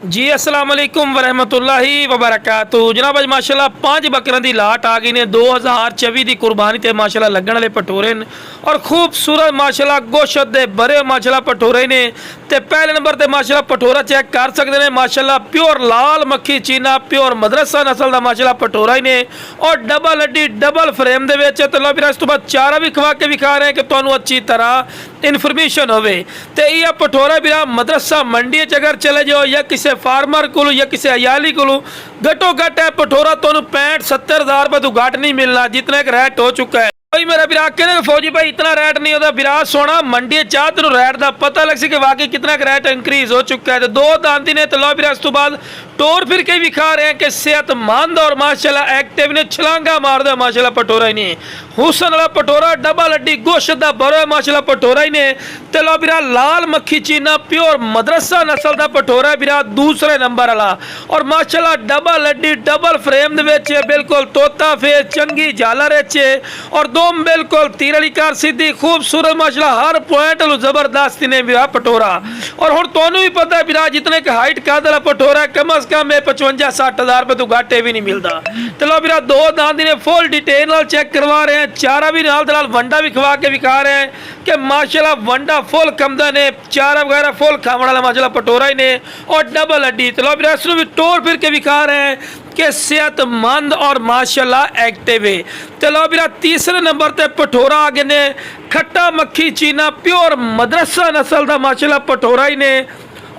जी अस्सलाम वालेकुम वरहमतुल्लाहि वबरकातुहू। जनाब अज माशाल्लाह 5 बकरों की लाट आ गई ने 2024 की कुर्बानी ते माशाल्लाह लगन वाले पटोरे ने और खूबसूरत माशाल्लाह गोशत दे भरे माशाल्लाह पटोरे ने। ते पहले नंबर ते माशाल्लाह पटोरा चेक कर सकते हैं माशाल्लाह प्योर लाल मक्खी चीना प्योर मदरसा नस्ल का माशाल्लाह पटोरा ही ने और डबल हड्डी डबल फ्रेम दे विच। ते लो इस तो बाद चारा भी खवा के विखा रहे हैं कि तुहानूं अच्छी तरह इन्फॉर्मेशन होवे। ते यह पटोरा बिरा मदरसा मंडी च अगर चले जाओ या किसी फार्मर को या किसी अयाली को घटो घट है पटोरा तो 65-70 हज़ार रुपये तो घट नहीं मिलना जितना एक रेट हो चुका है। भाई मेरा बिरा कहने फौजी भाई इतना रेट नहीं होता बिरा सोना मंडी चाह तेन रेट का पता लग सके वाकई कितना रेट इंक्रीज हो चुका है। तो 2 दांती ने तो लो बिरा इस तो बाद टोर फिर के विखा रहे हैं कि सेहतमंद और माशाल्लाह एक्टिव ने छलांगा मार दो माशाल्लाह पटोरा ही नहीं हुसन वाला पटोरा डबल हड्डी गोश्त का बरो माशाल्लाह पटोरा ही ने। तो लो बिरा लाल मक्खी चीना प्योर मदरसा नस्ल का पटोरा बिरा दूसरे नंबर वाला और माशाल्लाह डबल हड्डी डबल फ्रेम बिल्कुल तोता फेस चंगी झालर और दोम बिल्कुल तीर वाली कार सीधी खूबसूरत माशाल्लाह हर पॉइंट जबरदस्त ने बिरा पटोरा। और हुण तुहानूं भी पता है बिरा जितने का हाइट कद वाला पटोरा कम अज कम 55-60 हज़ार रुपये तो घाटे भी नहीं मिलता। चलो बिरा 2 दांत ने फुल डिटेल नाल चेक करवा रहे हैं चारा भी नाल वंडा भी खवा के विखा रहे हैं कि माशाल्लाह वंडा फुल कमदा ने चारा वगैरह फुल खावन वाला माशाल्लाह पटोरा ही ने और डबल हड्डी। चलो बिरा इसनूं भी टोर फिर के विखा रहे हैं कि सेहतमंद और माशाल्लाह एक्टिव है। चलो बिरा तीसरे नंबर ते पटोरा आगे ने खट्टा मक्खी चीना प्योर मदरसा नस्ल का माशाल्लाह पटोरा ही ने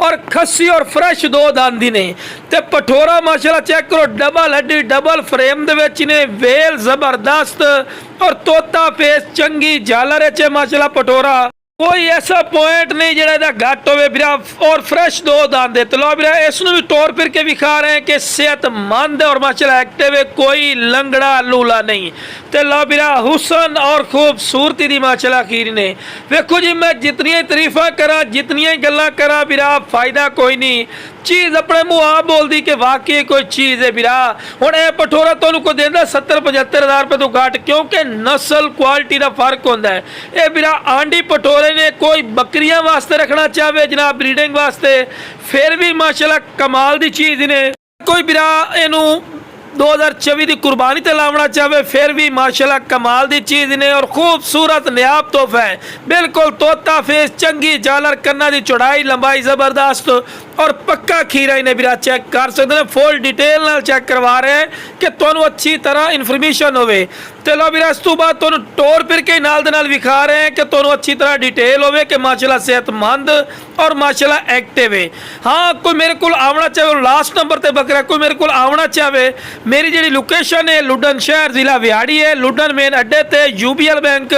और खस्सी और फ्रेश 2 दांदी ने। ते पटोरा माशाल्लाह चेक करो डबल हड्डी डबल फ्रेम दे विच ने वेल जबरदस्त और तोता फेस चंगी झालर च माशाल्लाह पटोरा कोई ऐसा पॉइंट नहीं जरा घट हो बिरा और फ्रेश 2 दांत है। तो लो बिरा इसनूं भी टोर फिर के विखा रहे हैं कि सेहतमंद और माशाल्लाह एक्टिव है कोई लंगड़ा लूला नहीं। तो लो बिरा हुसन और खूबसूरती दी माशाल्लाह खीर ने वेखो जी मैं जितनी तारीफा करा जितनी गल्लां करा बिरा फायदा कोई नहीं चीज़ अपने मुँह आप बोल दी कि वाकई कोई चीज़ है बिरा। हुण यह पटोरा तुहानूं को देंदा 70-75 हज़ार रुपये तो घट क्योंकि नस्ल क्वालिटी का फर्क होंदा है। ये बिरा आंडी पटोरे ने कोई बकरियां वास्ते रखना चाहे जनाब ब्रीडिंग वास्ते फिर भी माशाल्लाह कमाल दी चीज़ ने। कोई बिरा इनू 2024 की कुर्बानी ते लावना चाहे फिर भी माशाल्लाह कमाल दी चीज़ ने और खूबसूरत नियाब तोहफा है बिल्कुल तोता फेस चंगी झालर कन्ना दी चौड़ाई लंबाई जबरदस्त और पक्का खीरा ही ने बिरा चेक कर सकते हैं फुल डिटेल नाल चेक करवा रहे हैं कि तुहानूं अच्छी तरह इन्फॉर्मेशन होवे। चलो बिरा इस तो बाद तुहानूं टोर फिर के नाल दे नाल विखा रहे हैं कि तुहानूं अच्छी तरह डिटेल होवे कि माशाल्लाह सेहतमंद और माशाल्लाह एक्टिव है। हाँ कोई मेरे को आवना चाहे लास्ट नंबर ते बकरा कोई मेरे को आवना चाहे मेरी जी लोकेशन है लुडन शहर जिला विहाड़ी है लुडन मेन अड्डे ते UBL बैंक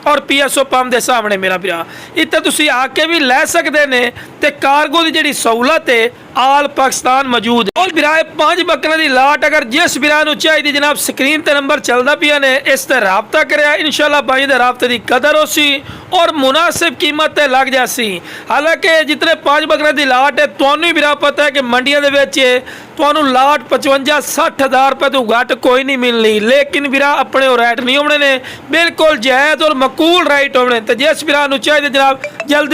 और PSO पंप के सामने मेरा बिरा इतने तुसी आके भी लै सकते ने ते कार्गो की जी सहूलत है आल पाकिस्तान मौजूद है। और बिरा 5 बकरों की लाट अगर जिस बिरा नूं चाहिए जनाब स्क्रीन ते नंबर चलता पिया ने इस ते राबता करें इंशाल्लाह भाई दे राबते की कदर हो सी और मुनासिब कीमत ते लग जासी। हालांकि जितने 5 बकरों की लाट है तुहानूं बिरा पता है कि मंडियां दे विच तुहानूं लाट 55-60 हज़ार रुपये तो घट कोई नहीं मिलनी लेकिन बिरा अपने रेट नहीं होने ने बिल्कुल जायज़ और मकूल राइट होने। तो जिस बिरा नूं चाहिए जनाब जल्दी